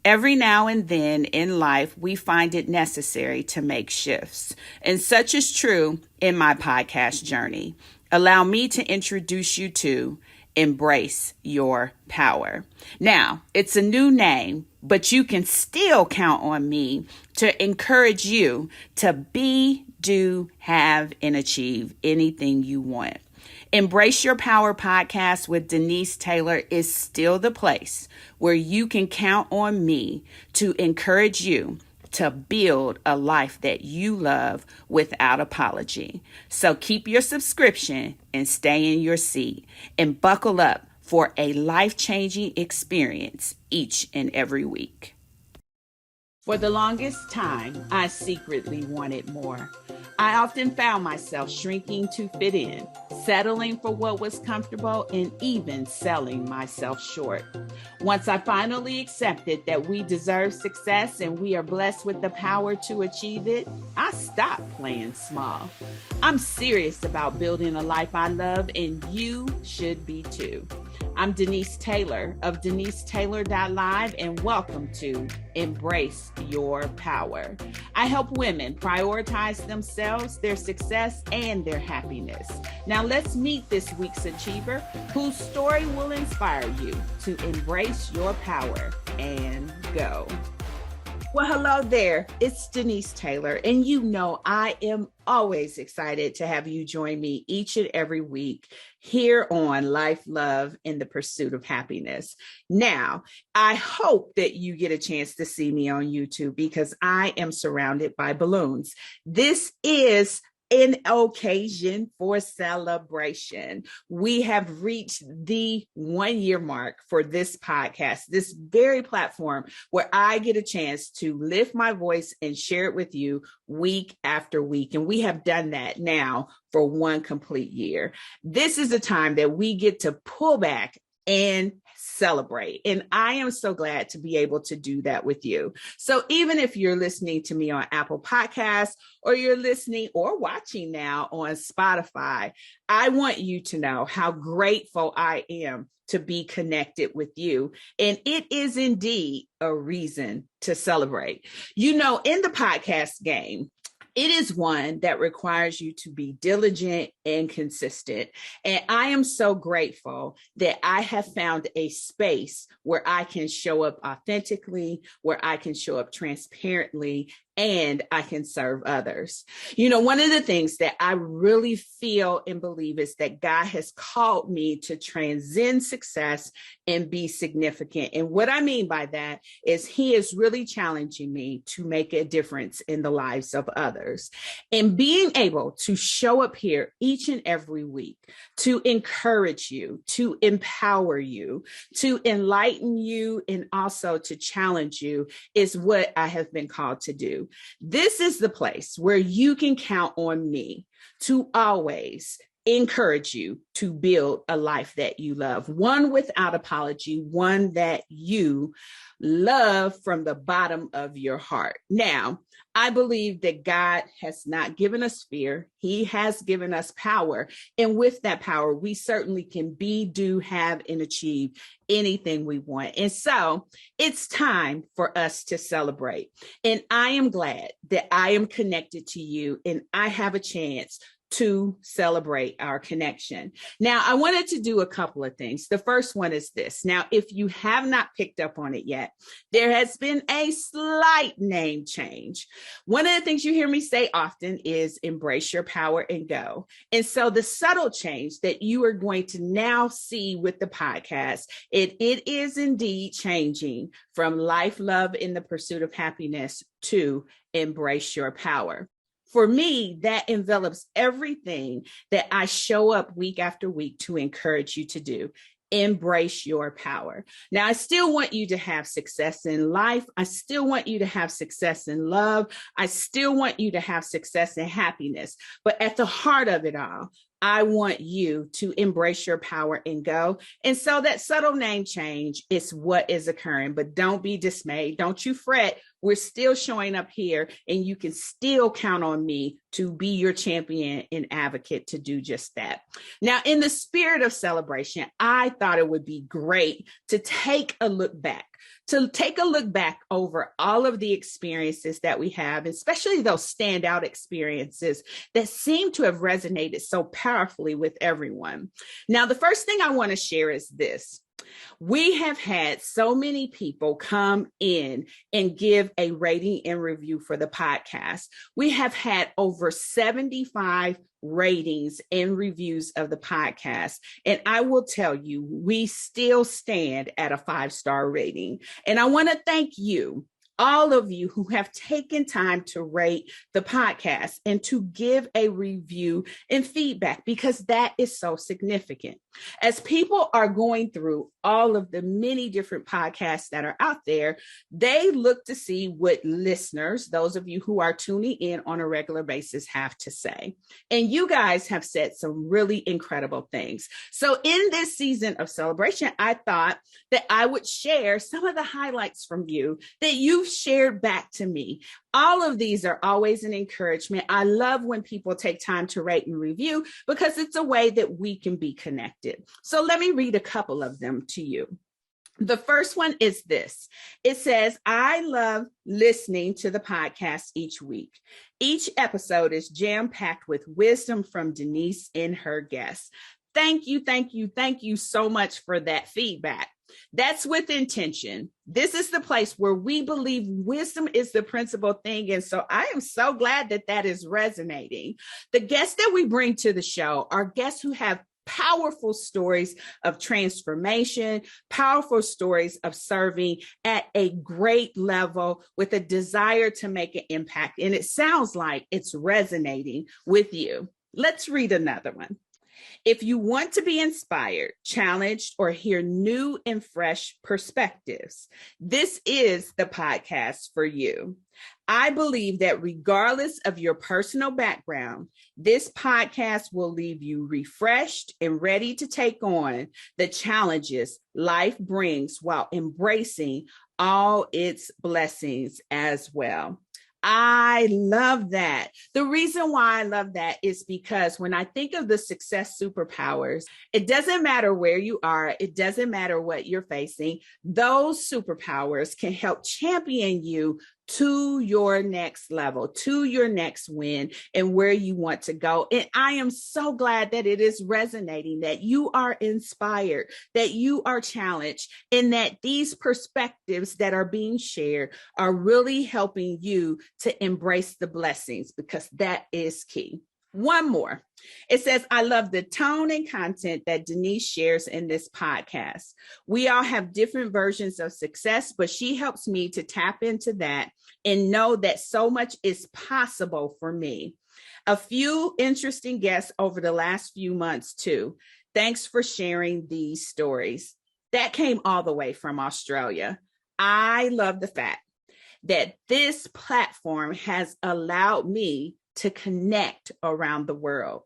Every now and then in life, we find it necessary to make shifts. And such is true in my podcast journey. Allow me to introduce you to Embrace Your Power. Now, it's a new name, but you can still count on me to encourage you to be, do, have, and achieve anything you want. Embrace Your Power podcast with Denise Taylor is still the place where you can count on me to encourage you to build a life that you love without apology. So keep your subscription and stay in your seat and buckle up for a life-changing experience each and every week. For the longest time, I secretly wanted more. I often found myself shrinking to fit in, settling for what was comfortable, and even selling myself short. Once I finally accepted that we deserve success and we are blessed with the power to achieve it, I stopped playing small. I'm serious about building a life I love, and you should be too. I'm Denise Taylor of DeniseTaylor.live, and welcome to Embrace Your Power. I help women prioritize themselves, their success, and their happiness. Now let's meet this week's achiever whose story will inspire you to embrace your power and go. Well, hello there. It's Denise Taylor, and you know I am always excited to have you join me each and every week here on Life, Love, and the Pursuit of Happiness. Now, I hope that you get a chance to see me on YouTube because I am surrounded by balloons. This is an occasion for celebration. We have reached the 1 year mark for this podcast, this very platform where I get a chance to lift my voice and share it with you week after week. And we have done that now for 1 complete year. This is a time that we get to pull back and celebrate. And I am so glad to be able to do that with you. So even if you're listening to me on Apple Podcasts, or you're listening or watching now on Spotify, I want you to know how grateful I am to be connected with you. And it is indeed a reason to celebrate. You know, in the podcast game, it is one that requires you to be diligent and consistent. And I am so grateful that I have found a space where I can show up authentically, where I can show up transparently, and I can serve others. You know, one of the things that I really feel and believe is that God has called me to transcend success and be significant. And what I mean by that is He is really challenging me to make a difference in the lives of others. And being able to show up here each and every week to encourage you, to empower you, to enlighten you, and also to challenge you is what I have been called to do. This is the place where you can count on me to always encourage you to build a life that you love, one without apology, one that you love from the bottom of your heart. Now, I believe that God has not given us fear. He has given us power. And with that power, we certainly can be, do, have, and achieve anything we want. And so it's time for us to celebrate. And I am glad that I am connected to you and I have a chance to celebrate our connection. Now, I wanted to do a couple of things. The first one is this. Now, if you have not picked up on it yet, there has been a slight name change. One of the things you hear me say often is embrace your power and go. And so the subtle change that you are going to now see with the podcast, it is indeed changing from life, love, in the pursuit of happiness to embrace your power. For me, that envelops everything that I show up week after week to encourage you to do. Embrace your power. Now, I still want you to have success in life. I still want you to have success in love. I still want you to have success and happiness. But at the heart of it all, I want you to embrace your power and go. And so that subtle name change is what is occurring. But don't be dismayed. Don't you fret. We're still showing up here, and you can still count on me to be your champion and advocate to do just that. Now, in the spirit of celebration, I thought it would be great to take a look back over all of the experiences that we have, especially those standout experiences that seem to have resonated so powerfully with everyone. Now, the first thing I want to share is this. We have had so many people come in and give a rating and review for the podcast. We have had over 75 ratings and reviews of the podcast. And I will tell you, we still stand at a 5-star rating. And I want to thank you, all of you who have taken time to rate the podcast and to give a review and feedback, because that is so significant. As people are going through all of the many different podcasts that are out there, they look to see what listeners, those of you who are tuning in on a regular basis, have to say. And you guys have said some really incredible things. So in this season of celebration, I thought that I would share some of the highlights from you that you've shared back to me. All of these are always an encouragement. I love when people take time to rate and review, because it's a way that we can be connected. So let me read a couple of them to you. The first one is this. It says, I love listening to the podcast each week. Each episode is jam-packed with wisdom from Denise and her guests. Thank you so much for that feedback. That's with intention. This is the place where we believe wisdom is the principal thing. And so I am so glad that that is resonating. The guests that we bring to the show are guests who have powerful stories of transformation, powerful stories of serving at a great level with a desire to make an impact. And it sounds like it's resonating with you. Let's read another one. If you want to be inspired, challenged, or hear new and fresh perspectives, this is the podcast for you. I believe that regardless of your personal background, this podcast will leave you refreshed and ready to take on the challenges life brings while embracing all its blessings as well. I love that. The reason why I love that is because when I think of the Success Superpowers, it doesn't matter where you are. It doesn't matter what you're facing. Those superpowers can help champion you to your next level, to your next win, and where you want to go. And I am so glad that it is resonating, that you are inspired, that you are challenged, and that these perspectives that are being shared are really helping you to embrace the blessings, because that is key. One more. It says, I love the tone and content that Denise shares in this podcast. We all have different versions of success, but she helps me to tap into that and know that so much is possible for me. A few interesting guests over the last few months, too. Thanks for sharing these stories. That came all the way from Australia. I love the fact that this platform has allowed me to connect around the world.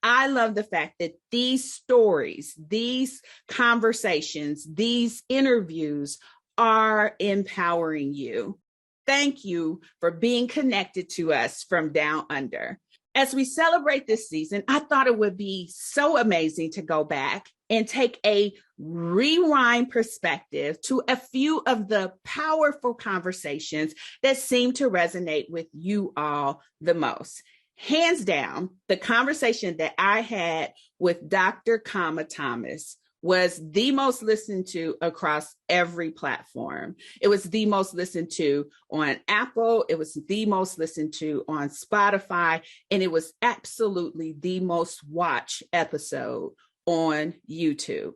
I love the fact that these stories, these conversations, these interviews are empowering you. Thank you for being connected to us from down under. As we celebrate this season, I thought it would be so amazing to go back and take a rewind perspective to a few of the powerful conversations that seem to resonate with you all the most. Hands down, the conversation that I had with Dr. Kama Thomas was the most listened to across every platform. It was the most listened to on Apple. It was the most listened to on Spotify. And it was absolutely the most watched episode on YouTube.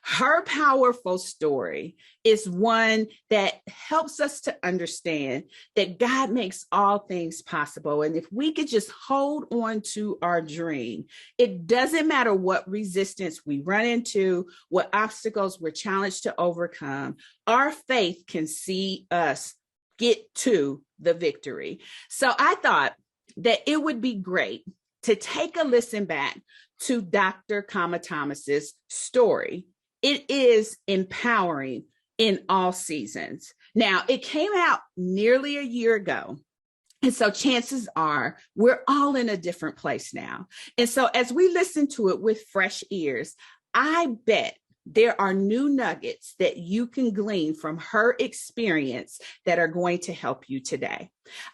Her powerful story is one that helps us to understand that God makes all things possible. And if we could just hold on to our dream, it doesn't matter what resistance we run into, what obstacles we're challenged to overcome, our faith can see us get to the victory. So I thought that it would be great to take a listen back to Dr. Kama Thomas's story. It is empowering in all seasons. Now, it came out nearly a year ago. And so chances are we're all in a different place now. And so as we listen to it with fresh ears, I bet there are new nuggets that you can glean from her experience that are going to help you today.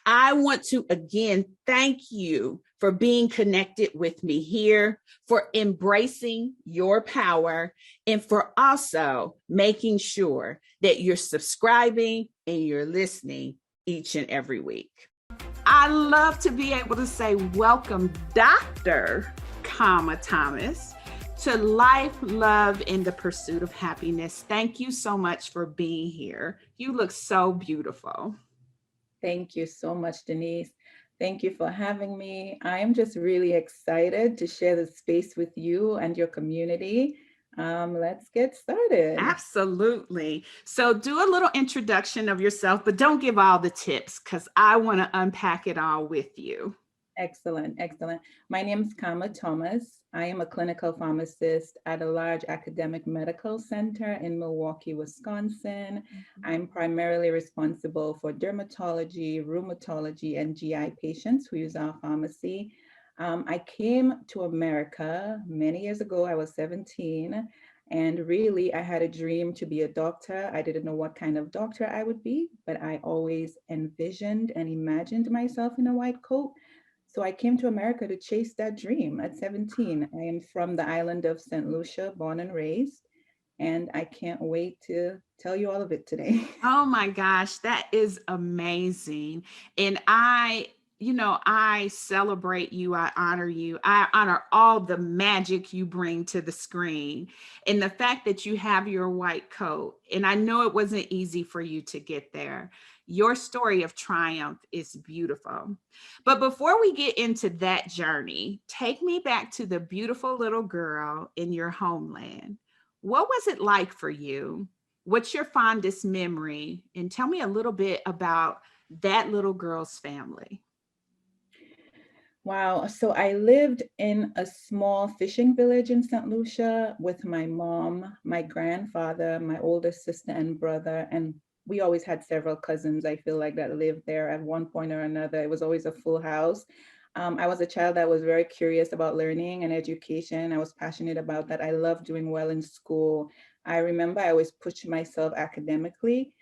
I want to again thank you for being connected with me here, for embracing your power, and for also making sure that you're subscribing and you're listening each and every week. I love to be able to say, welcome, Dr. Thomas, to Life, Love, and the Pursuit of Happiness. Thank you so much for being here. You look so beautiful. Thank you so much, Denise. Thank you for having me. I am just really excited to share the space with you and your community. Let's get started. Absolutely. So do a little introduction of yourself, but don't give all the tips because I want to unpack it all with you. Excellent, excellent. My name is Thomas. I am a clinical pharmacist at a large academic medical center in Milwaukee, Wisconsin. I'm primarily responsible for dermatology, rheumatology, and GI patients who use our pharmacy. I came to America many years ago. I was 17, and really I had a dream to be a doctor. I didn't know what kind of doctor I would be, but I always envisioned and imagined myself in a white coat. So I came to America to chase that dream at 17. I am from the island of St. Lucia, born and raised, and I can't wait to tell you all of it today. Oh my gosh, that is amazing. And I celebrate you. I honor you. I honor all the magic you bring to the screen and the fact that you have your white coat. And I know it wasn't easy for you to get there. Your story of triumph is beautiful. But before we get into that journey, take me back to the beautiful little girl in your homeland. What was it like for you? What's your fondest memory? And tell me a little bit about that little girl's family. Wow. So I lived in a small fishing village in St. Lucia with my mom, my grandfather, my oldest sister and brother, and we always had several cousins, I feel like, that lived there at one point or another. It was always a full house. I was a child that was very curious about learning and education. I was passionate about that. I loved doing well in school. I remember I always pushed myself academically.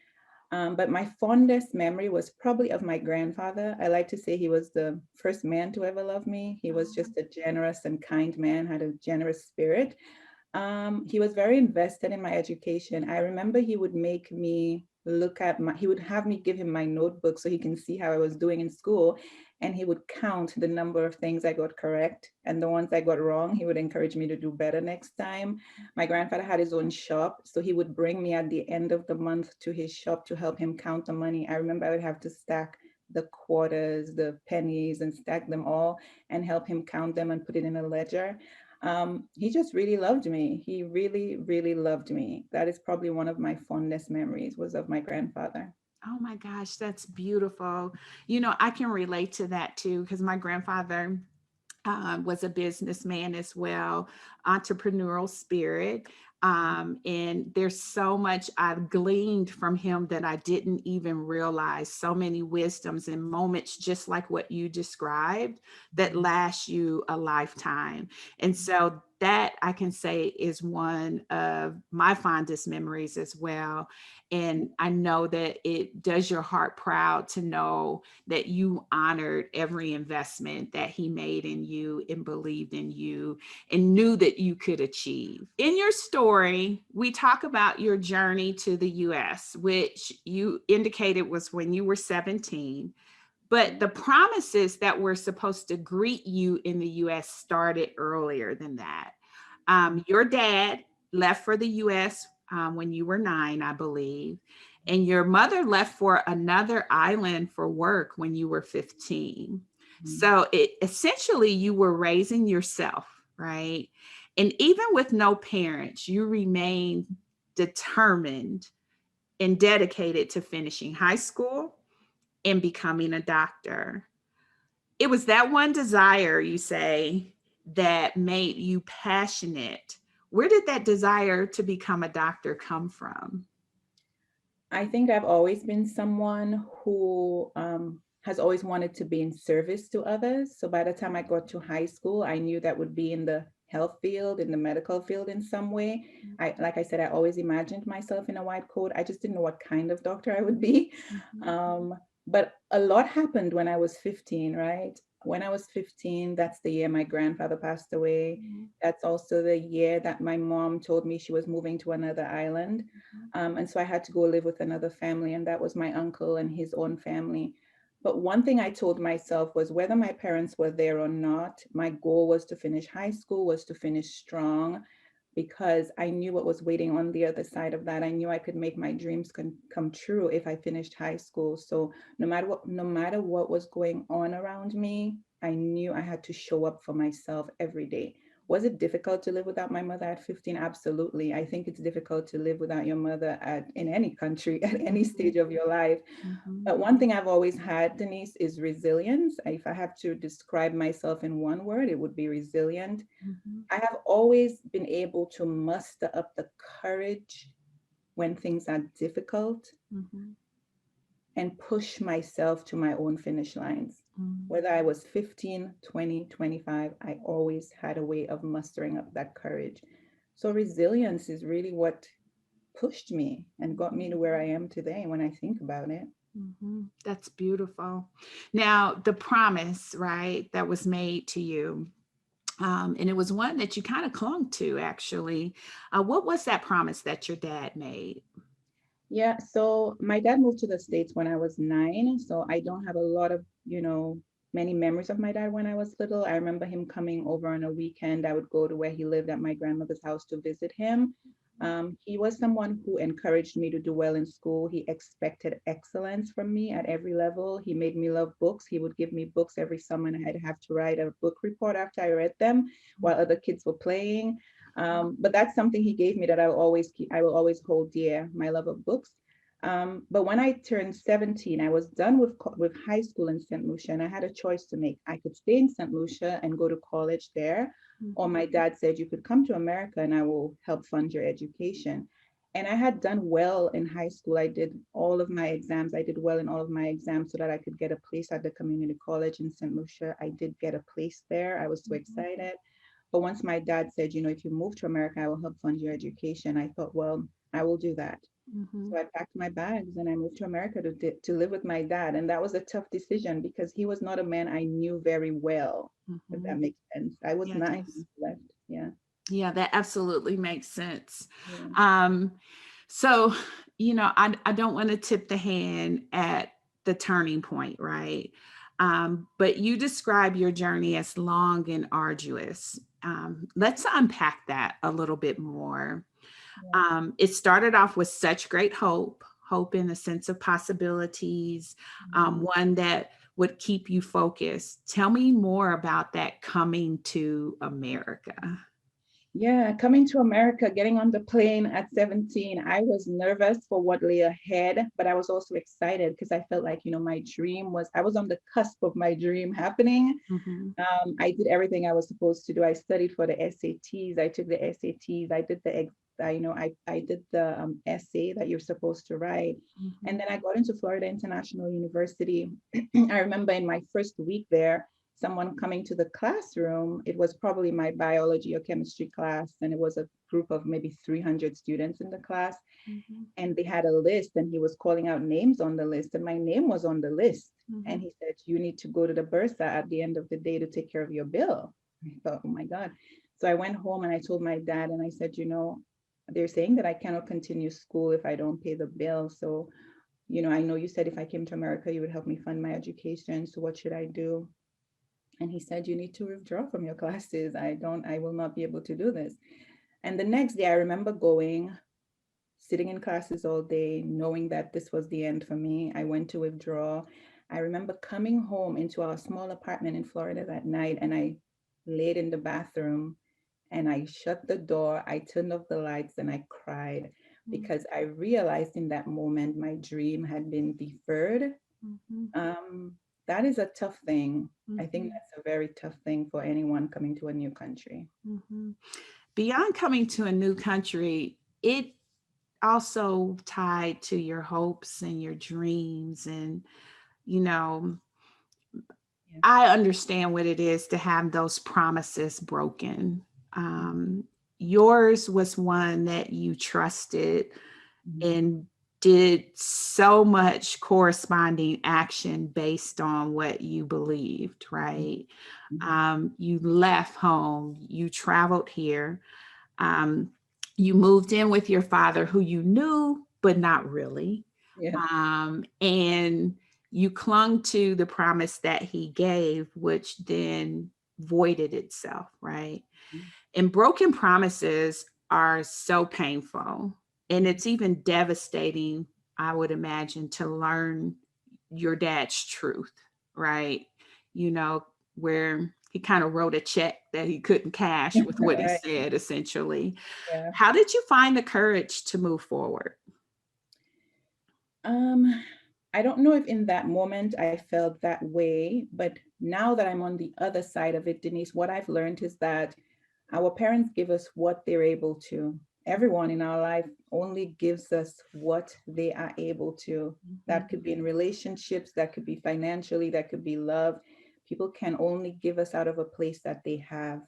But my fondest memory was probably of my grandfather. I like to say he was the first man to ever love me. He was just a generous and kind man, had a generous spirit. He was very invested in my education. I remember he would make me he would have me give him my notebook so he can see how I was doing in school. And he would count the number of things I got correct. And the ones I got wrong, he would encourage me to do better next time. My grandfather had his own shop, so he would bring me at the end of the month to his shop to help him count the money. I remember I would have to stack the quarters, the pennies, and stack them all and help him count them and put it in a ledger. He just really loved me. He really, really loved me. That is probably one of my fondest memories was of my grandfather. Oh my gosh, that's beautiful. I can relate to that too, because my grandfather was a businessman as well, entrepreneurial spirit. And there's so much I've gleaned from him that I didn't even realize. So many wisdoms and moments, just like what you described, that last you a lifetime. And so that I can say is one of my fondest memories as well. And I know that it does your heart proud to know that you honored every investment that he made in you and believed in you and knew that you could achieve. In your story, we talk about your journey to the US, which you indicated was when you were 17. But the promises that were supposed to greet you in the US started earlier than that. Your dad left for the US when you were 9, I believe. And your mother left for another island for work when you were 15. So essentially you were raising yourself, right? And even with no parents, you remained determined and dedicated to finishing high school and becoming a doctor. It was that one desire, you say, that made you passionate. Where did that desire to become a doctor come from? I think I've always been someone who has always wanted to be in service to others. So by the time I got to high school, I knew that would be in the health field, in the medical field in some way. Like I said, I always imagined myself in a white coat. I just didn't know what kind of doctor I would be. Mhm. Um, but a lot happened when I was 15, right? When I was 15, that's the year my grandfather passed away. Mhm. That's also the year that my mom told me she was moving to another island. And so I had to go live with another family, and that was my uncle and his own family. But one thing I told myself was whether my parents were there or not, my goal was to finish high school, was to finish strong, because I knew what was waiting on the other side of that. I knew I could make my dreams come true if I finished high school. So no matter what was going on around me, I knew I had to show up for myself every day. Was it difficult to live without my mother at 15? Absolutely. I think it's difficult to live without your mother in any country, at any Mhm. stage of your life. Mhm. But one thing I've always had, Denise, is resilience. If I have to describe myself in one word, it would be resilient. Mhm. I have always been able to muster up the courage when things are difficult Mhm. and push myself to my own finish lines. Mhm. Whether I was 15, 20, 25, I always had a way of mustering up that courage. So resilience is really what pushed me and got me to where I am today when I think about it. That's beautiful. Now, the promise, right, that was made to you, and it was one that you kind of clung to, actually. What was that promise that your dad made? Yeah, so my dad moved to the States when I was 9. So I don't have a lot of, many memories of my dad when I was little. I remember him coming over on a weekend. I would go to where he lived at my grandmother's house to visit him. He was someone who encouraged me to do well in school. He expected excellence from me at every level. He made me love books. He would give me books every summer, and I'd have to write a book report after I read them while other kids were playing. But that's something he gave me that I will always keep, I will always hold dear, my love of books. But when I turned 17, I was done with high school in St. Lucia, and I had a choice to make. I could stay in St. Lucia and go to college there, or Mhm. my dad said, you could come to America and I will help fund your education. And I had done well in high school. I did all of my exams. I did well in all of my exams so that I could get a place at the community college in St. Lucia. I did get a place there. I was so Mhm. excited. But once my dad said, if you move to America, I will help fund your education, I thought, well, I will do that. So Mhm. I packed my bags and I moved to America to live with my dad. And that was a tough decision because he was not a man I knew very well, if that Mhm. makes sense. I was Yeah, it 9 does. when he left. Yeah. Yeah, that absolutely makes sense. Yeah. Um, so, I don't want to tip the hand at the turning point, right? But you describe your journey as long and arduous. Let's unpack that a little bit more. Yeah. It started off with such great hope and a sense of possibilities, Mhm. one that would keep you focused. Tell me more about that coming to America. Yeah, coming to America, getting on the plane at 17, I was nervous for what lay ahead, but I was also excited because I felt like, my dream was, I was on the cusp of my dream happening. Mhm. I did everything I was supposed to do. I studied for the SATs. I took the SATs. I did I did the essay that you're supposed to write. And Mhm. then I got into Florida International University. I remember in my first week there, someone coming to the classroom. It was probably my biology or chemistry class, and it was a group of maybe 300 students in the class. Mhm. And they had a list, and he was calling out names on the list, and my name was on the list. And Mhm. he said, you need to go to the bursar at the end of the day to take care of your bill. I thought, oh my God. So I went home and I told my dad, and I said, they're saying that I cannot continue school if I don't pay the bill. So, I know you said if I came to America, you would help me fund my education. So what should I do? And he said, you need to withdraw from your classes. I will not be able to do this. And the next day, I remember sitting in classes all day, knowing that this was the end for me. I went to withdraw. I remember coming home into our small apartment in Florida that night, and I laid in the bathroom and I shut the door. I turned off the lights and I cried because I realized in that moment my dream had been deferred. Mhm. Um, that is a tough thing. I think Mhm. that's a very tough thing for anyone coming to a new country. Mhm. Beyond coming to a new country, it also tied to your hopes and your dreams. And, you know, Yeah. I understand what it is to have those promises broken. Um, Yours was one that you trusted Mhm. and did so much corresponding action based on what you believed, right? Mhm. You left home, you traveled here, um, you moved in with your father, who you knew, but not really. Yeah. And you clung to the promise that he gave, which then voided itself, right? And broken promises are so painful. And it's even devastating, I would imagine, to learn your dad's truth, right? You know, where he kind of wrote a check that he couldn't cash with what he Right. said, essentially. Yeah. How did you find the courage to move forward? Um, I don't know if in that moment I felt that way, but now that I'm on the other side of it, Denise, what I've learned is that our parents give us what they're able to. Everyone in our life only gives us what they are able to. That could be in relationships, that could be financially, that could be love. People can only give us out of a place that they have.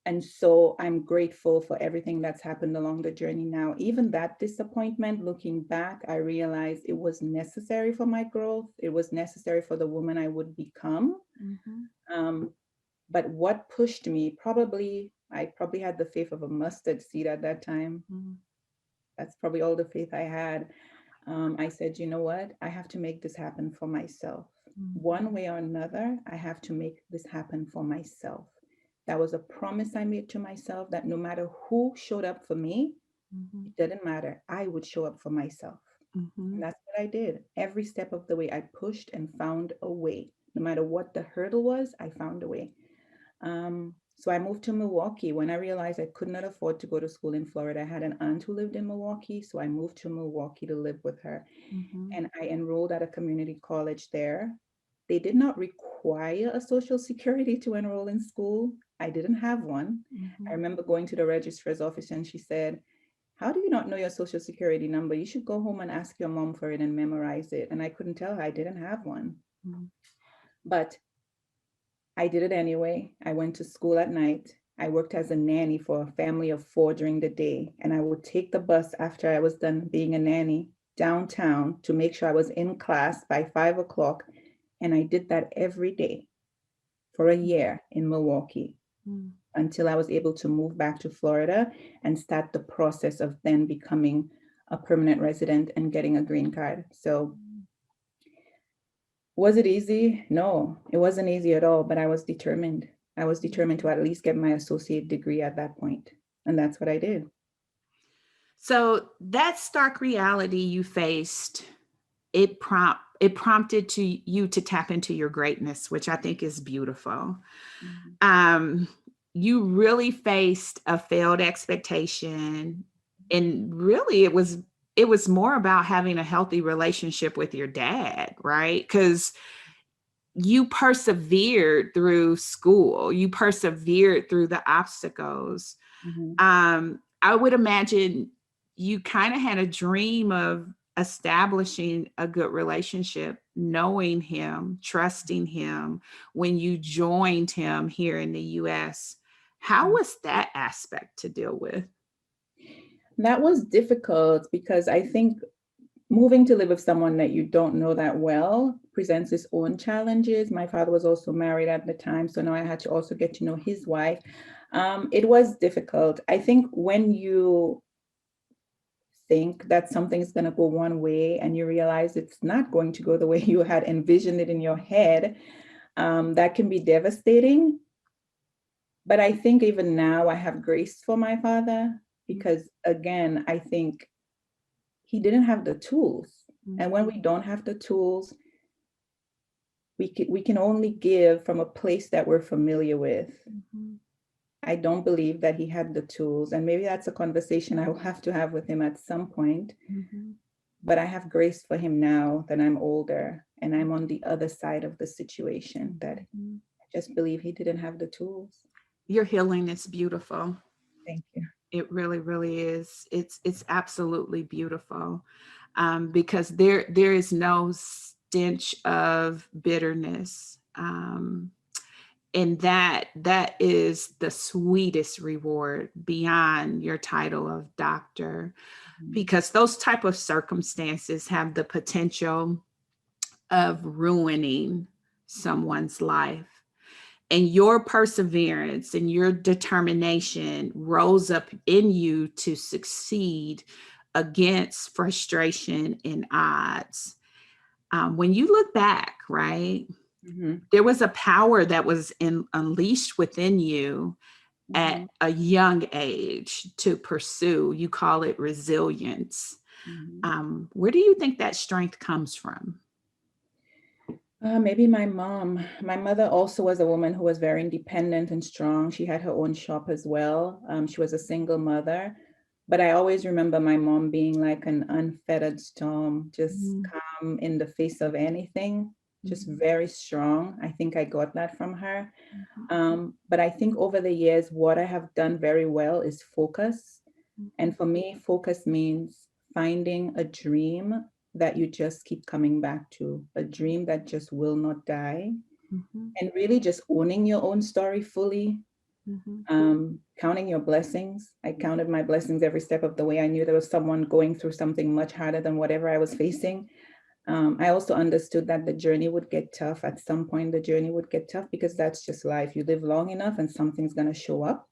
And so I'm grateful for everything that's happened along the journey now. Even that disappointment, looking back, I realized it was necessary for my growth. It was necessary for the woman I would become. Mm-hmm. Um, but what pushed me, I probably had the faith of a mustard seed at that time. Mm-hmm. That's probably all the faith I had. I said, you know what? I have to make this happen for myself. One way or another, I have to make this happen for myself. That was a promise I made to myself that no matter who showed up for me, Mm-hmm. it didn't matter. I would show up for myself. Mm-hmm. And that's what I did. Every step of the way, I pushed and found a way. No matter what the hurdle was, I found a way. So I moved to Milwaukee when I realized I could not afford to go to school in Florida. I had an aunt who lived in Milwaukee, so I moved to Milwaukee to live with her. Mm-hmm. And I enrolled at a community college there. They did not require a social security to enroll in school. I didn't have one. I Mm-hmm. remember going to the registrar's office and she said, "How do you not know your social security number? You should go home and ask your mom for it and memorize it." And I couldn't tell her I didn't have one. Mm-hmm. But I did it anyway. I went to school at night. I worked as a nanny for a family of four during the day, and I would take the bus after I was done being a nanny downtown to make sure I was in class by 5 o'clock. And I did that every day for a year in Milwaukee until I was able to move back to Florida and start the process of then becoming a permanent resident and getting a green card. So was it easy? No, it wasn't easy at all, but I was determined. I was determined to at least get my associate degree at that point, and that's what I did. So that stark reality you faced, it prompted to you to tap into your greatness, which I think is beautiful. Mhm. Um, you really faced a failed expectation, and really it was more about having a healthy relationship with your dad, right? Because you persevered through school, you persevered through the obstacles. Mhm. I would imagine you kind of had a dream of establishing a good relationship, knowing him, trusting him when you joined him here in the US. How was that aspect to deal with? That was difficult because I think moving to live with someone that you don't know that well presents its own challenges. My father was also married at the time, so now I had to also get to know his wife. It was difficult. I think when you think that something's going to go one way and you realize it's not going to go the way you had envisioned it in your head, that can be devastating. But I think even now I have grace for my father because, again, I think he didn't have the tools. And when we don't have the tools, we can only give from a place that we're familiar with. I don't believe that he had the tools. And maybe that's a conversation I will have to have with him at some point. But I have grace for him now that I'm older and I'm on the other side of the situation, that I just believe he didn't have the tools. Your healing is beautiful. Thank you. It really, really is. It's absolutely beautiful, because there is no stench of bitterness, and that is the sweetest reward beyond your title of doctor, because those type of circumstances have the potential of ruining someone's life. And your perseverance and your determination rose up in you to succeed against frustration and odds. When you look back, right, there was a power that was unleashed within you at a young age to pursue. You call it resilience. Where do you think that strength comes from? Maybe my mom. My mother also was a woman who was very independent and strong. She had her own shop as well. She was a single mother. But I always remember my mom being like an unfettered storm, just calm in the face of anything, just very strong. I think I got that from her. But I think over the years, what I have done very well is focus. And for me, focus means finding a dream that you just keep coming back to, a dream that just will not die, and really just owning your own story fully, counting your blessings. I counted my blessings every step of the way. I knew there was someone going through something much harder than whatever I was facing. I also understood that the journey would get tough. At some point, the journey would get tough because that's just life. You live long enough and something's going to show up.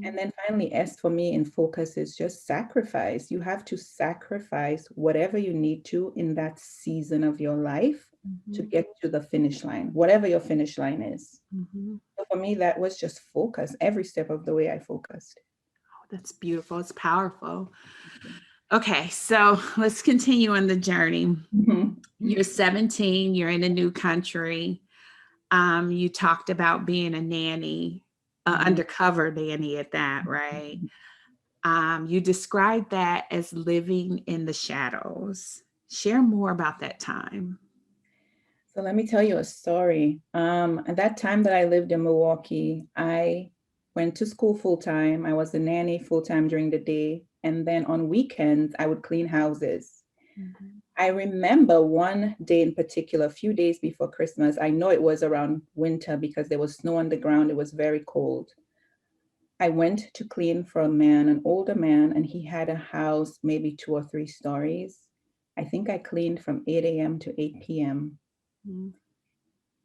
And then finally, S for me in focus is just sacrifice. You have to sacrifice whatever you need to in that season of your life to get to the finish line, whatever your finish line is. So for me, that was just focus. Every step of the way I focused. Oh, that's beautiful. It's powerful. Okay, so let's continue on the journey. You're 17, you're in a new country. You talked about being a nanny, undercover nanny at that, right? You described that as living in the shadows. Share more about that time. So let me tell you a story. At that time that I lived in Milwaukee, I went to school full time. I was a nanny full time during the day. And then on weekends, I would clean houses. I remember one day in particular, a few days before Christmas. I know it was around winter because there was snow on the ground. It was very cold. I went to clean for a man, an older man, and he had a house, maybe 2 or 3 stories. I think I cleaned from 8 a.m. to 8 p.m.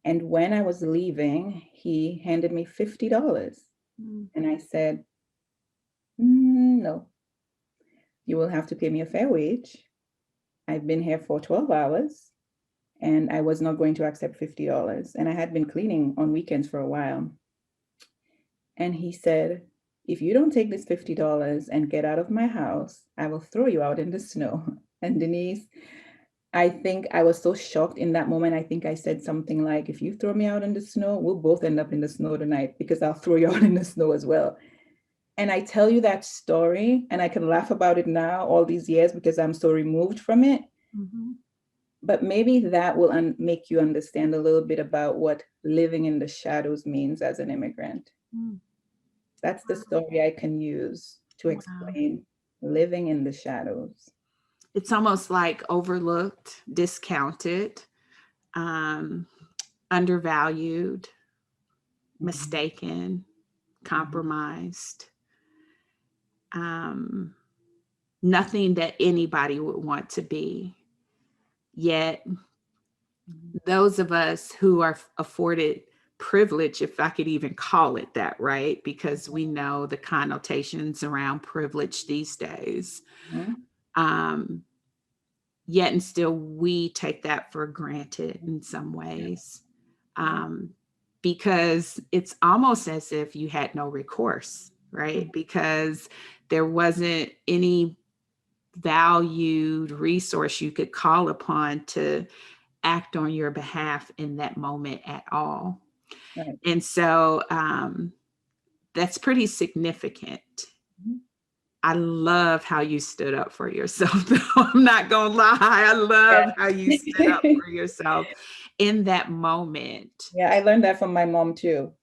And when I was leaving, he handed me $50. And I said, no, you will have to pay me a fair wage. I've been here for 12 hours and I was not going to accept $50. And I had been cleaning on weekends for a while. And he said, if you don't take this $50 and get out of my house, I will throw you out in the snow. And Denise, I think I was so shocked in that moment. I think I said something like, if you throw me out in the snow, we'll both end up in the snow tonight because I'll throw you out in the snow as well. And I tell you that story and I can laugh about it now all these years because I'm so removed from it. But maybe that will make you understand a little bit about what living in the shadows means as an immigrant. That's the story I can use to explain living in the shadows. It's almost like overlooked, discounted, undervalued, mistaken, compromised. Nothing that anybody would want to be. Yet, those of us who are afforded privilege, if I could even call it that, right? Because we know the connotations around privilege these days. Yet and still, we take that for granted in some ways. Because it's almost as if you had no recourse, right? Because there wasn't any valued resource you could call upon to act on your behalf in that moment at all. Right. And so that's pretty significant. I love how you stood up for yourself, though. I'm not going to lie. I love how you stood up for yourself in that moment. Yeah, I learned that from my mom too.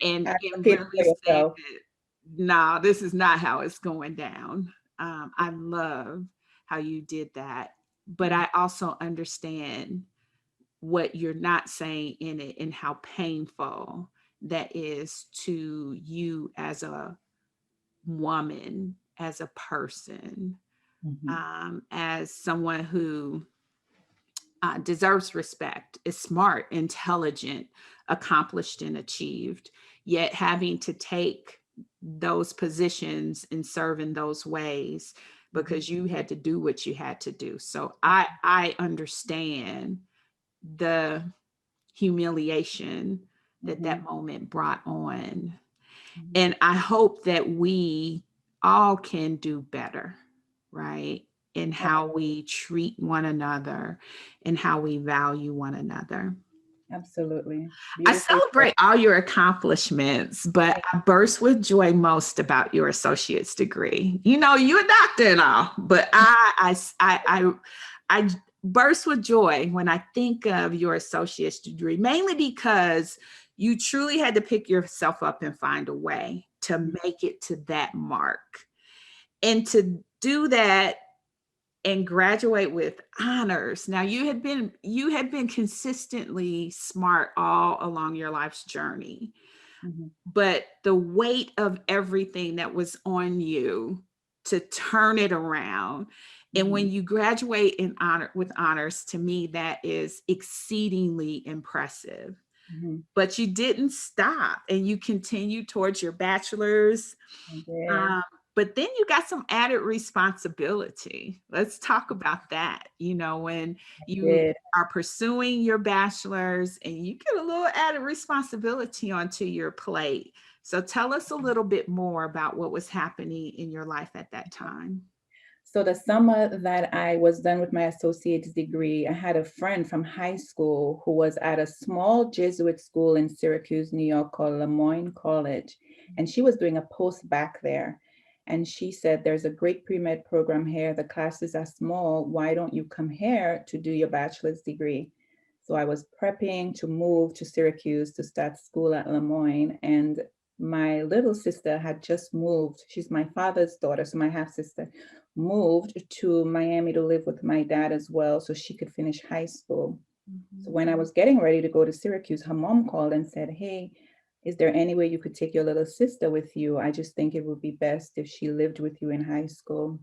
And really say no, this is not how it's going down. I love how you did that, but I also understand what you're not saying in it and how painful that is to you as a woman, as a person, Mhm. as someone who deserves respect, is smart, intelligent, accomplished, and achieved, yet having to take those positions and serve in those ways Mhm. because you had to do what you had to do. So I understand the humiliation that that Mhm. moment brought on. Mhm. And I hope that we all can do better, right? In how we treat one another and how we value one another. Absolutely. I Beautifully said. celebrate all your accomplishments, but Thank I burst with joy most about your associate's degree. You know, you're a doctor and all, but I burst with joy when I think of your associate's degree, mainly because you truly had to pick yourself up and find a way to you. make it to that mark. And to do that and graduate with honors. Now you had been consistently smart all along your life's journey, Mhm. but the weight of everything that was on you to turn it around, and when Mhm. you graduate in honor with honors, to me that is exceedingly impressive. Mhm. But you didn't stop and you continued towards your bachelor's. I did. um, but then you got some added responsibility. Let's talk about that. You know, when I you did. are pursuing your bachelor's and you get a little added responsibility onto your plate. So tell us a little bit more about what was happening in your life at that time. So the summer that I was done with my associate's degree, I had a friend from high school who was at a small Jesuit school in Syracuse, New York called Lemoyne College. And she was doing a post back there. And she said, there's a great pre-med program here. The classes are small. Why don't you come here to do your bachelor's degree? So I was prepping to move to Syracuse to start school at Lemoyne. And my little sister had just moved. She's my father's daughter, so my half sister moved to Miami to live with my dad as well so she could finish high school. So Mhm. when I was getting ready to go to Syracuse, her mom called and said, hey, is there any way you could take your little sister with you? I just think it would be best if she lived with you in high school.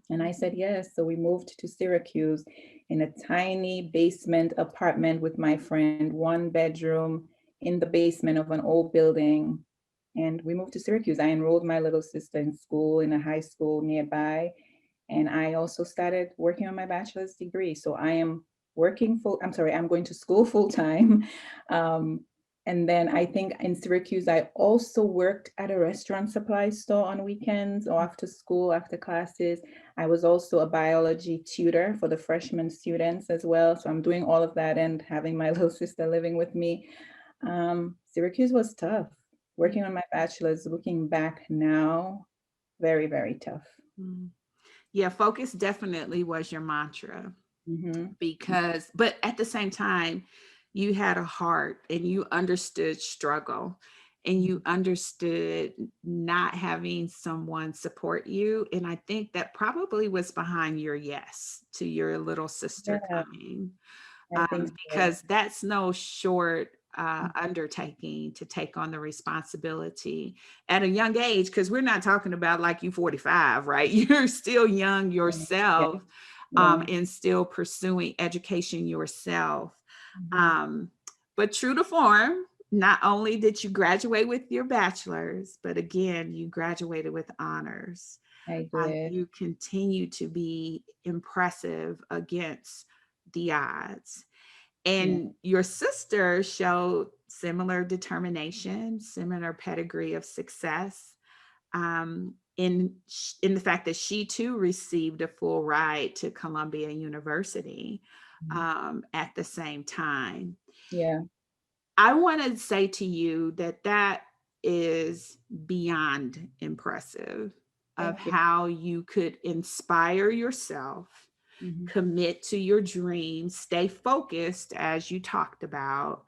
And I said, yes. So we moved to Syracuse in a tiny basement apartment with my friend, one bedroom in the basement of an old building. And we moved to Syracuse. I enrolled my little sister in school, in a high school nearby. And I also started working on my bachelor's degree. So I'm going to school full time. Um, and then I think in Syracuse, I also worked at a restaurant supply store on weekends or after school, after classes. I was also a biology tutor for the freshman students as well. So I'm doing all of that and having my little sister living with me. Syracuse was tough. Working on my bachelor's, looking back now, very, very tough. Mhm. Yeah, focus definitely was your mantra. Hmm. Because but at the same time you had a heart and you understood struggle and you understood not having someone support you, and I think that probably was behind your yes to your little sister Yeah, coming. I think so. Because that's no short undertaking to take on the responsibility at a young age, because we're not talking about like you 45, right? You're still young Yeah, yourself, yeah. and still pursuing education yourself. Mhm. um, but true to form, not only did you graduate with your bachelor's, but again you graduated with honors. I did. You continue to be impressive against the odds. Yeah. And your sister showed similar determination, similar pedigree of success, in the fact that she too received a full ride to Columbia University Mhm. at the same time. Yeah. I want to say to you that that is beyond impressive of Thank you. how you could inspire yourself, Mhm. commit to your dreams, stay focused, as you talked about,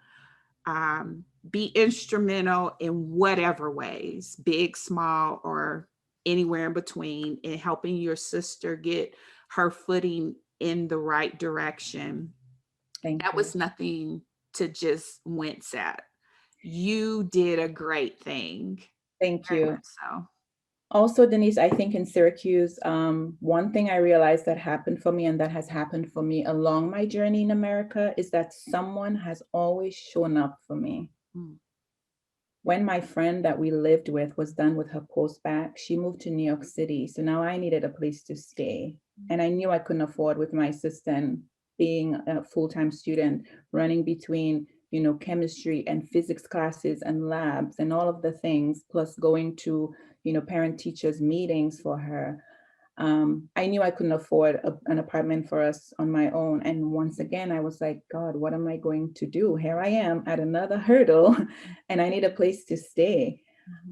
be instrumental in whatever ways, big, small, or anywhere in between, in helping your sister get her footing in the right direction. Thank That you. was nothing to just wince at. You did a great thing. Thank Very you. much so. Also, Denise, I think in Syracuse, one thing I realized that happened for me and that has happened for me along my journey in America is that someone has always shown up for me. Mm. When my friend that we lived with was done with her post-bac, she moved to New York City. So now I needed a place to stay. And I knew I couldn't afford with my assistant being a full-time student, running between, chemistry and physics classes and labs and all of the things, plus going to, parent teachers meetings for her. I knew I couldn't afford an apartment for us on my own. And once again, I was like, God, what am I going to do? Here I am at another hurdle, and I need a place to stay.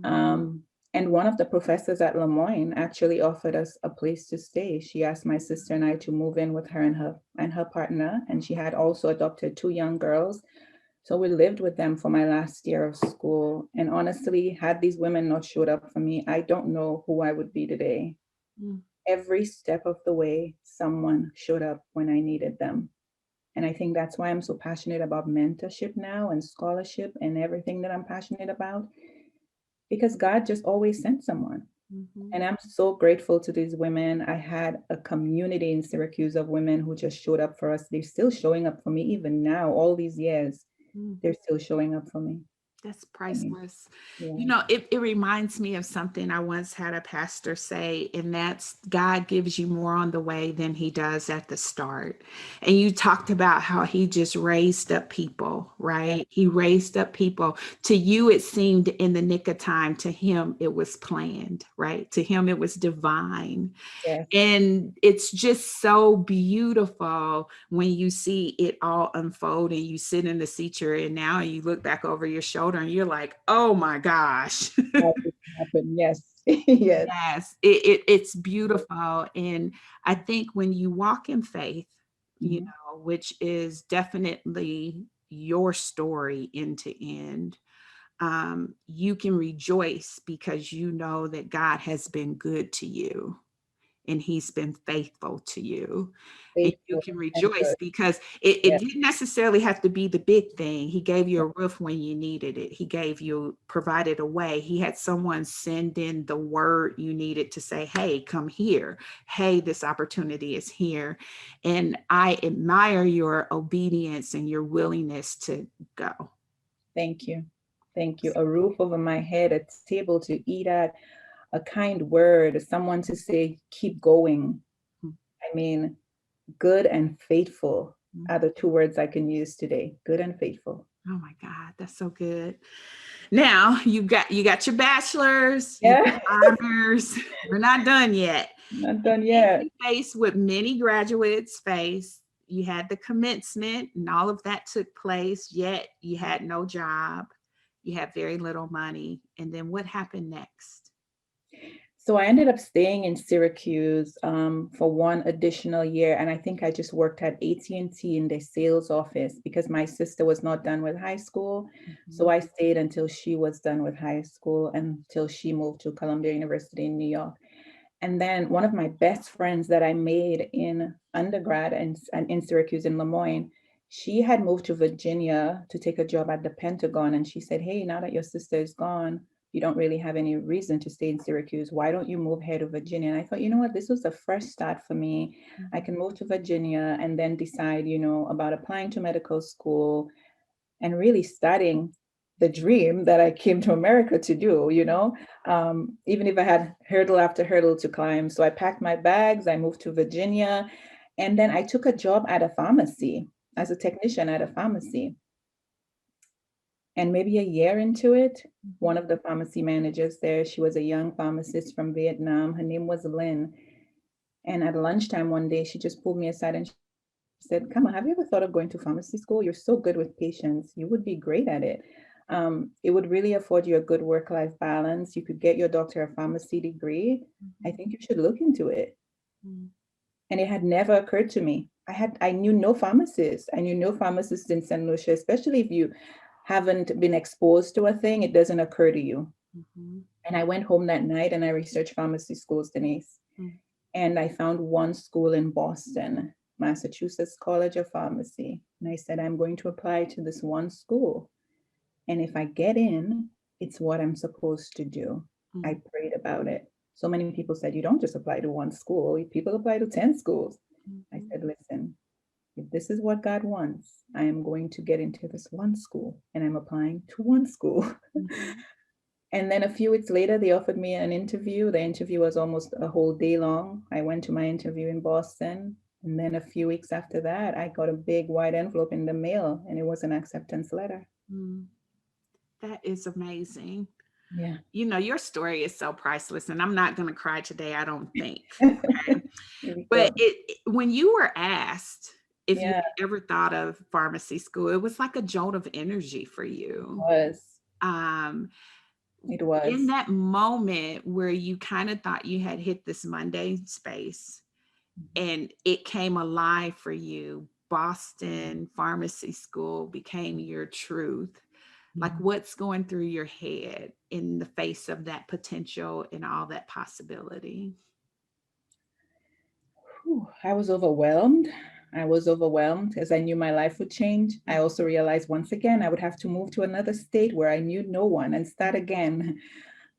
Mhm. And one of the professors at Lemoyne actually offered us a place to stay. She asked my sister and I to move in with her and her partner, and she had also adopted two young girls. So we lived with them for my last year of school. And honestly, had these women not showed up for me, I don't know who I would be today. Mm. Every step of the way, someone showed up when I needed them. And I think that's why I'm so passionate about mentorship now and scholarship and everything that I'm passionate about, because God just always sent someone. Mhm. And I'm so grateful to these women. I had a community in Syracuse of women who just showed up for us. They're still showing up for me even now, all these years. Mm. They're still showing up for me. That's I mean, priceless. yeah, It reminds me of something I once had a pastor say, and that's God gives you more on the way than he does at the start. And you talked about how he just raised up people, yeah, right? He raised up people. To you, it seemed in the nick of time. To him, it was planned, right? To him, it was divine. yes. And it's just so beautiful when you see it all unfold and you sit in the seat you're in now and you look back over your shoulder and you're like, oh my gosh. How did it happen? Yes, yes. Yes, it's beautiful. And I think when you walk in faith, Mhm. which is definitely your story end to end, you can rejoice because you know that God has been good to you and he's been faithful to you. And you Faithful can and rejoice good. because it Yes, didn't necessarily have to be the big thing. He gave you a roof when you needed it. He provided a way. He had someone send in the word you needed to say, hey, come here. Hey, this opportunity is here. And I admire your obedience and your willingness to go. thank you. Thank you. A roof over my head, a table to eat at, a kind word, someone to say, keep going. I mean, good and faithful are the two words I can use today. Good and faithful. Oh my God, that's so good. Now you got your bachelor's, you Yeah, got honors. We're not done yet. not And done then yet. you face what many graduates face. You had the commencement and all of that took place, yet you had no job. You had very little money. And then what happened next? So I ended up staying in Syracuse for one additional year, and I think I just worked at AT&T in the sales office because my sister was not done with high school. So Mhm. I stayed until she was done with high school, until she moved to Columbia University in New York. And then one of my best friends that I made in undergrad and in Syracuse in Lemoyne, she had moved to Virginia to take a job at the Pentagon. And she said, hey, now that your sister is gone, you don't really have any reason to stay in Syracuse. Why don't you move here to Virginia? And I thought, you know what, this was a fresh start for me. I Mhm. can move to Virginia and then decide, about applying to medical school and really starting the dream that I came to America to do, even if I had hurdle after hurdle to climb. So I packed my bags, I moved to Virginia, and then I took a job at a pharmacy as a technician at a pharmacy. And maybe a year into it, one Mhm. of the pharmacy managers there, she was a young pharmacist from Vietnam. Her name was Lynn. And at lunchtime one day, she just pulled me aside and she said, Kama, have you ever thought of going to pharmacy school? You're so good with patients. You would be great at it. It would really afford you a good work-life balance. You could get your doctor of pharmacy degree. I Mhm. think you should look into it. Mhm. And it had never occurred to me. I knew no pharmacists. I knew no pharmacists in St. Lucia, especially if you haven't been exposed to a thing, it doesn't occur to you. Mm-hmm. And I went home that night and I researched pharmacy schools, Denise. Mm-hmm. And I found one school in Boston, Massachusetts College of Pharmacy. And I said, I'm going to apply to this one school. And if I get in, it's what I'm supposed to do. Mm-hmm. I prayed about it. So many people said, you don't just apply to one school, people apply to 10 schools. I said, listen, if this is what God wants, I am going to get into this one school and I'm applying to one school. Mm-hmm. And then a few weeks later, they offered me an interview. The interview was almost a whole day long. I went to my interview in Boston. And then a few weeks after that, I got a big white envelope in the mail and it was an acceptance letter. Mm. That is amazing. Yeah. You know, your story is so priceless, and I'm not going to cry today, I don't think. Okay. But when you were asked if you Yeah, ever thought of pharmacy school, it was like a jolt of energy for you. Um, it was. in that moment where you kind of thought you had hit this mundane space and it came alive for you, Boston Pharmacy School became your truth. Like, what's going through your head in the face of that potential and all that possibility? I was overwhelmed. I was overwhelmed because I knew my life would change. I also realized once again I would have to move to another state where I knew no one and start again.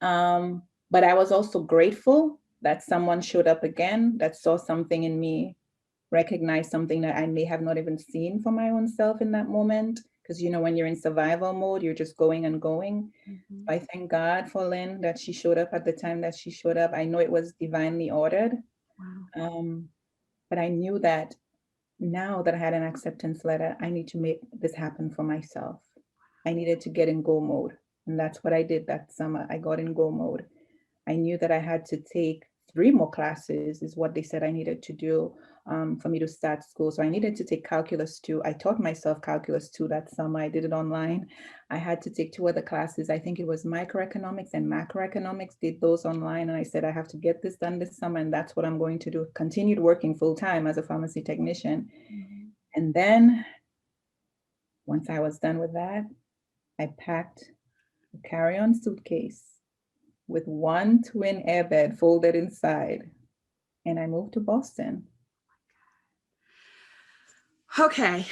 But I was also grateful that someone showed up again that saw something in me, recognized something that I may have not even seen for my own self in that moment. Because, you know, when you're in survival mode, you're just going and going. Mm-hmm. I thank God for Lynn that she showed up at the time that she showed up. I know it was divinely ordered. Wow. But I knew that now that I had an acceptance letter, I need to make this happen for myself. I needed to get in go mode. And that's what I did that summer. I got in go mode. I knew that I had to take 3 more classes, is what they said I needed to do for me to start school. So I needed to take calculus 2. I taught myself calculus 2 that summer. I did it online. I had to take 2 other classes. I think it was microeconomics and macroeconomics, did those online. And I said, I have to get this done this summer. And that's what I'm going to do. Continued working full time as a pharmacy technician. Mm-hmm. And then once I was done with that, I packed a carry-on suitcase with 1 twin airbed folded inside. And I moved to Boston. Okay.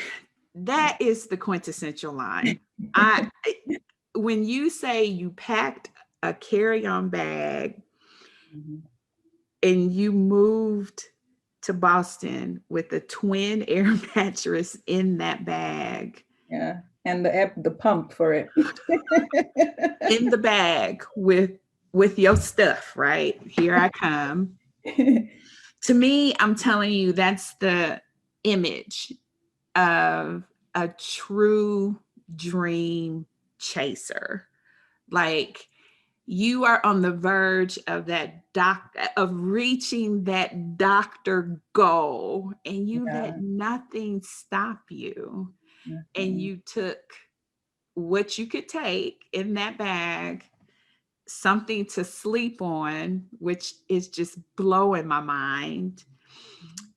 That is the quintessential line. When you say you packed a carry-on bag and you moved to Boston with a twin air mattress in that bag. Yeah. And the pump for it. In the bag with your stuff, right? Here I come. To me, I'm telling you, that's the image of a true dream chaser. Like, you are on the verge of of reaching that doctor goal, and you let nothing stop you. And you took what you could take in that bag, something to sleep on, which is just blowing my mind.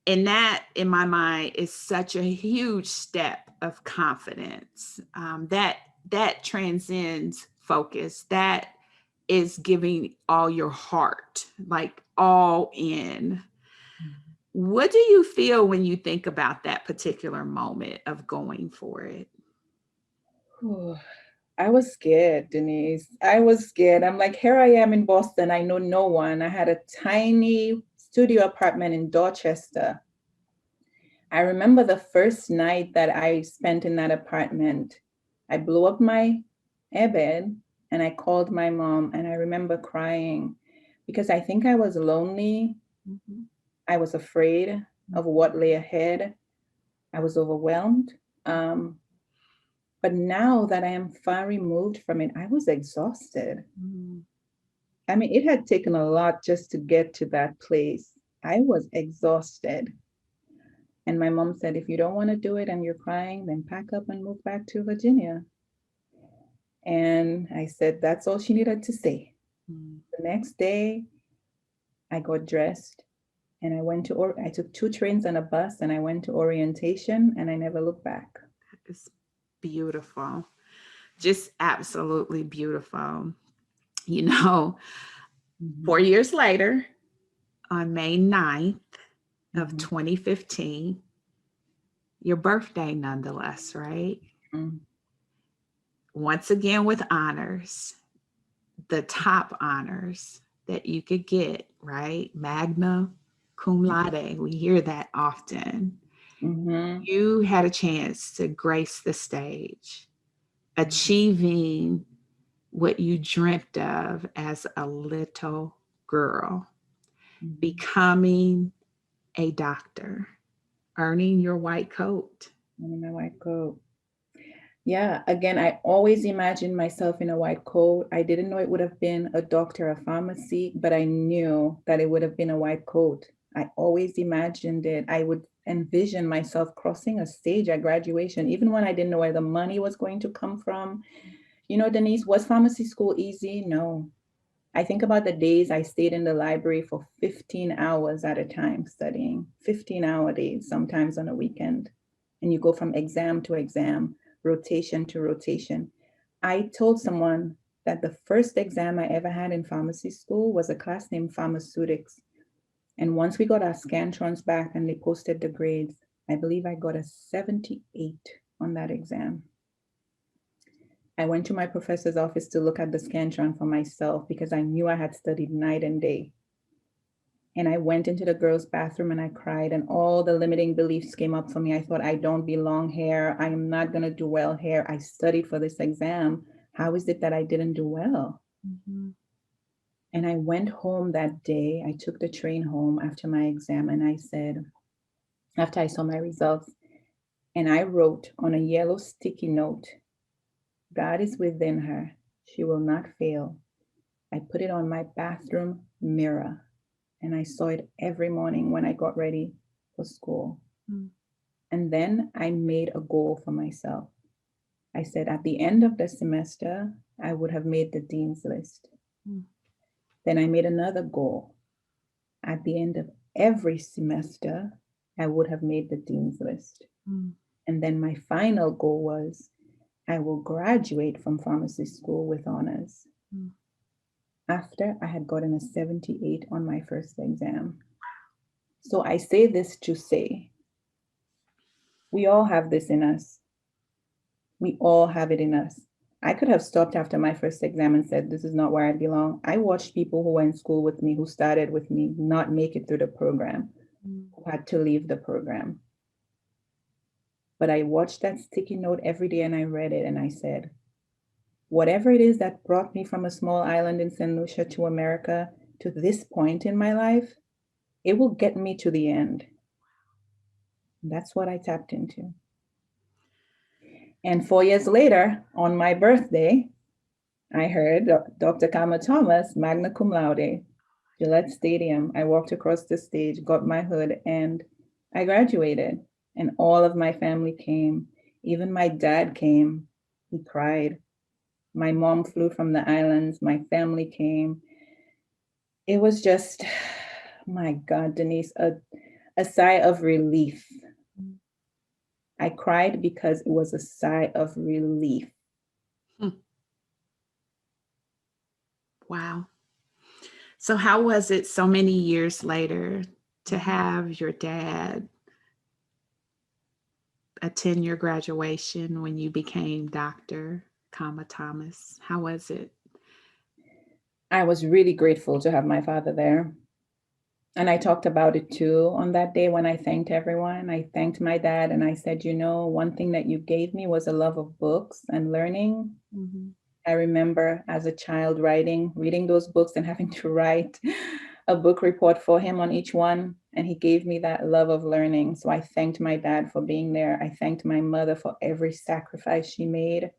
And that, in my mind, is such a huge step of confidence. That transcends focus. That is giving all your heart, like all in. What do you feel when you think about that particular moment of going for it? I was scared, Denise. I was scared. I'm like, here I am in Boston. I know no one. I had a tiny studio apartment in Dorchester. I remember the first night that I spent in that apartment. I blew up my airbed and I called my mom, and I remember crying because I think I was lonely. Mm-hmm. I was afraid of what lay ahead. I was overwhelmed. But now that I am far removed from it, I was exhausted. Mm-hmm. I mean, it had taken a lot just to get to that place. I was exhausted. And my mom said, if you don't want to do it and you're crying, then pack up and move back to Virginia. And I said, that's all she needed to say. Mm-hmm. The next day, I got dressed and I took 2 trains and a bus and I went to orientation and I never looked back. It's beautiful. Just absolutely beautiful. You know, Mhm. 4 years later, on May 9th of Mhm. 2015, your birthday nonetheless, right? Mhm. Once again with honors, the top honors that you could get, right? Magna cum laude. We hear that often. Mhm. You had a chance to grace the stage, achieving what you dreamt of as a little girl, Mhm. becoming a doctor, earning your white coat. In my white coat. Yeah, again, I always imagined myself in a white coat. I didn't know it would have been a doctor of pharmacy, but I knew that it would have been a white coat. I always imagined it. I would envision myself crossing a stage at graduation, even when I didn't know where the money was going to come from. You know, Denise, was pharmacy school easy? No. I think about the days I stayed in the library for 15 hours at a time studying, 15-hour days, sometimes on a weekend. And you go from exam to exam, rotation to rotation. I told someone that the first exam I ever had in pharmacy school was a class named Pharmaceutics. And once we got our scantrons back and they posted the grades, I believe I got a 78 on that exam. I went to my professor's office to look at the Scantron for myself because I knew I had studied night and day. And I went into the girls' bathroom and I cried, and all the limiting beliefs came up for me. I thought, I don't belong here. I am not going to do well here. I studied for this exam. How is it that I didn't do well? Mhm. And I went home that day. I took the train home after my exam and I said, after I saw my results, and I wrote on a yellow sticky note, God is within her. She will not fail. I put it on my bathroom mirror and I saw it every morning when I got ready for school. Mm. And then I made a goal for myself. I said at the end of the semester, I would have made the dean's list. Mm. Then I made another goal. At the end of every semester, I would have made the dean's list. Mm. And then my final goal was I will graduate from pharmacy school with honors Mm. after I had gotten a 78 on my first exam. So I say this to say we all have this in us. We all have it in us. I could have stopped after my first exam and said, this is not where I belong. I watched people who went to school with me, who started with me, not make it through the program, Mm. who had to leave the program. But I watched that sticky note every day and I read it and I said, whatever it is that brought me from a small island in St. Lucia to America to this point in my life, it will get me to the end. That's what I tapped into. And 4 years later, on my birthday, I heard Dr. Kama Thomas, magna cum laude, Gillette Stadium. I walked across the stage, got my hood, and I graduated. And all of my family came. Even my dad came. He cried. My mom flew from the islands. My family came. It was just, my God, Denise, a sigh of relief. Mm. I cried because it was a sigh of relief. Hmm. Wow. So, how was it so many years later to have your dad attend your graduation when you became Dr. Kama Thomas? How was it? I was really grateful to have my father there. And I talked about it too on that day when I thanked everyone. I thanked my dad and I said, you know, one thing that you gave me was a love of books and learning. Mhm. I remember as a child reading those books and having to write a book report for him on each one. And he gave me that love of learning. So I thanked my dad for being there. I thanked my mother for every sacrifice she made.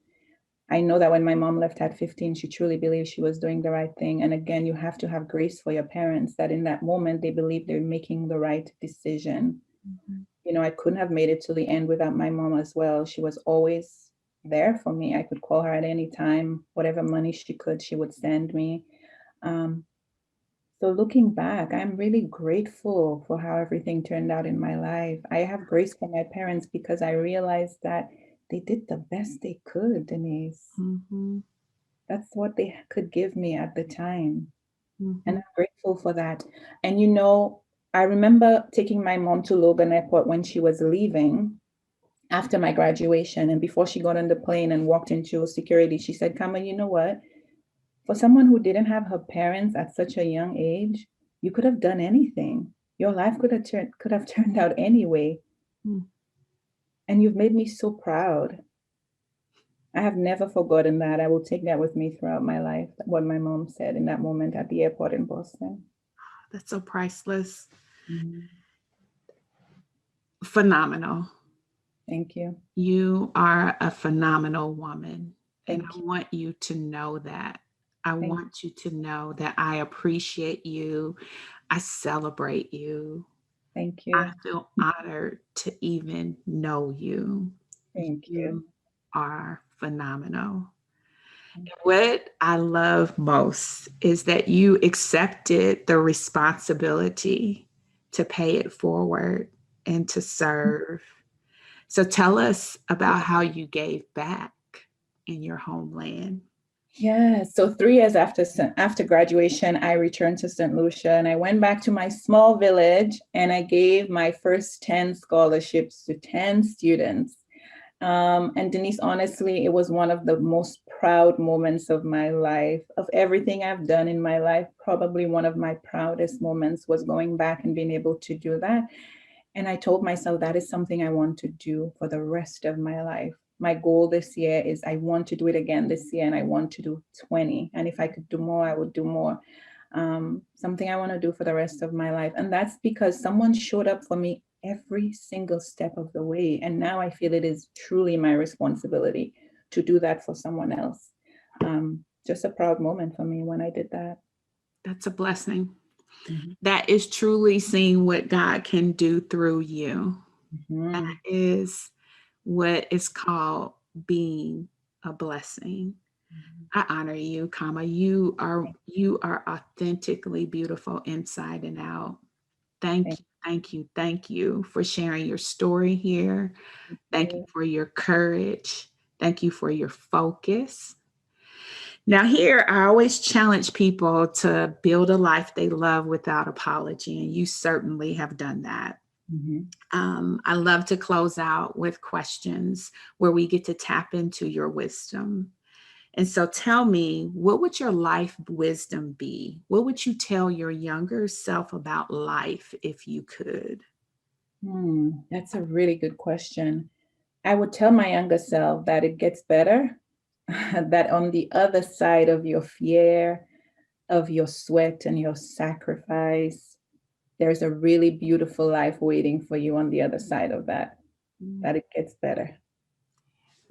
I know that when my mom left at 15, she truly believed she was doing the right thing. And again, you have to have grace for your parents that in that moment they believe they're making the right decision. Mhm. You know, I couldn't have made it to the end without my mom as well. She was always there for me. I could call her at any time, whatever money she could, she would send me. Um, so looking back, I'm really grateful for how everything turned out in my life. I have grace for my parents because I realized that they did the best they could, Denise. Mm-hmm. That's what they could give me at the time. And Mm-hmm. I'm grateful for that. And I remember taking my mom to Logan Airport when she was leaving after my graduation. And before she got on the plane and walked into security, she said, Kama, you know what? For someone who didn't have her parents at such a young age, you could have done anything. Your life could have turned out anyway. Mm. And you've made me so proud. I have never forgotten that. I will take that with me throughout my life, what my mom said in that moment at the airport in Boston. That's so priceless. Mhm. Phenomenal. Thank you. You are a phenomenal woman. And Thank I you. want you to know that. I Thank want you to know that I appreciate you. I celebrate you. Thank I you. feel honored to even know you. Thank you. You are phenomenal. What I love most is that you accepted the responsibility to pay it forward and to serve. So tell us about how you gave back in your homeland. Yeah. So 3 years after graduation, I returned to St. Lucia and I went back to my small village and I gave my first 10 scholarships to 10 students. And Denise, honestly, it was one of the most proud moments of my life. Of everything I've done in my life, probably one of my proudest moments was going back and being able to do that. And I told myself that is something I want to do for the rest of my life. My goal this year is I want to do it again this year and I want to do 20. And if I could do more, I would do more. Something I want to do for the rest of my life. And that's because someone showed up for me every single step of the way. And now I feel it is truly my responsibility to do that for someone else. Just a proud moment for me when I did that. That's a blessing. Mhm. That is truly seeing what God can do through you. That Mhm. is what is called being a blessing. I honor you, comma. You are authentically beautiful inside and out. Thank Thank you, thank you, thank you for sharing your story here. Thank you you. for your courage. Thank you for your focus. Now, here, I always challenge people to build a life they love without apology, and you certainly have done that. Mhm. I love to close out with questions where we get to tap into your wisdom. And so tell me, what would your life wisdom be? What would you tell your younger self about life if you could? That's a really good question. I would tell my younger self that it gets better, that on the other side of your fear, of your sweat and your sacrifice, there's a really beautiful life waiting for you on the other side of that Mm, it gets better.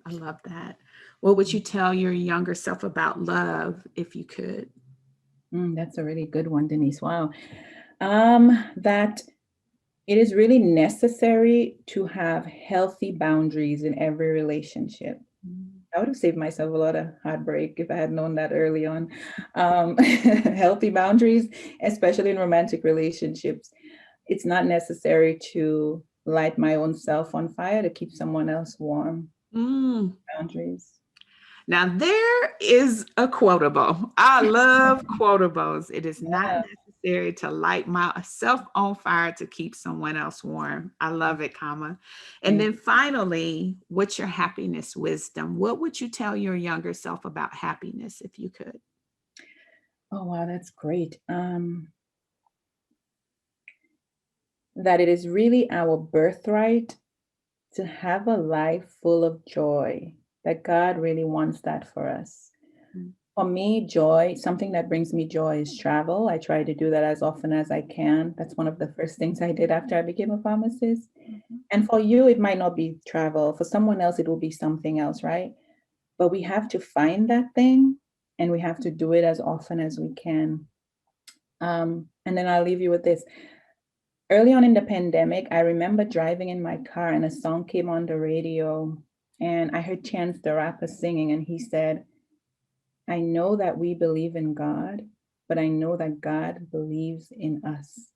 I love that. What would you tell your younger self about love if you could? That's a really good one, Denise. Wow. That it is really necessary to have healthy boundaries in every relationship. Mm, I would have saved myself a lot of heartbreak if I had known that early on. Healthy boundaries, especially in romantic relationships. It's not necessary to light my own self on fire to keep someone else warm. mm. Boundaries. Now, there is a quotable. I love quotables. It is not Yeah, necessary to light myself on fire to keep someone else warm. I love it, comma. And thank then finally, what's your happiness wisdom? What would you tell your younger self about happiness if you could? Oh wow, that's great. That it is really our birthright to have a life full of joy. That God really wants that for us. Mm, For me, joy, something that brings me joy is travel. I try to do that as often as I can. That's one of the first things I did after I became a pharmacist. mhm. And for you, it might not be travel. For someone else, it will be something else, right? But we have to find that thing and we have to do it as often as we can. And then I'll leave you with this. Early on in the pandemic, I remember driving in my car and a song came on the radio and I heard Chance the Rapper singing and he said, I know that we believe in God, but I know that God believes in us.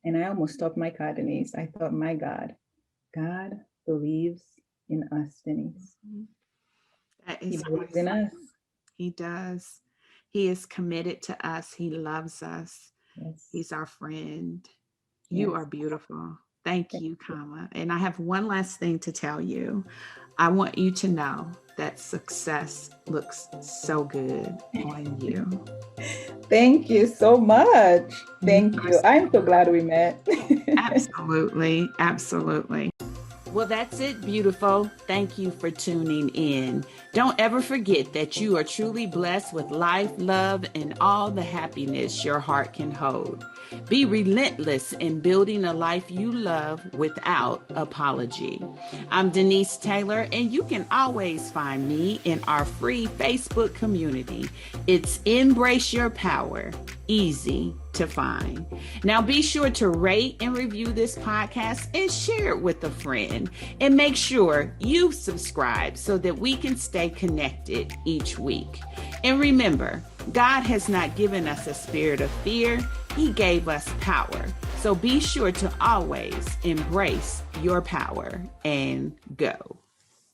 And I almost stopped my car, Denise. I thought, my God believes in us, Denise. That He is believes in awesome. us. He does. He is committed to us. He loves us. Yes. He's our friend. You Yes. are beautiful. Thank Thank you, Kama. And I have one last thing to tell you. I want you to know that success looks so good on you. Thank you so much. Thank you. I'm so glad we met. Absolutely. Absolutely. Well, that's it, beautiful. Thank you for tuning in. Don't ever forget that you are truly blessed with life, love, and all the happiness your heart can hold. Be relentless in building a life you love without apology. I'm Denise Taylor, and you can always find me in our free Facebook community. It's Embrace Your Power, easy to find. Now be sure to rate and review this podcast and share it with a friend. And make sure you subscribe so that we can stay connected each week. And remember, God has not given us a spirit of fear. He gave us power. So be sure to always embrace your power and go.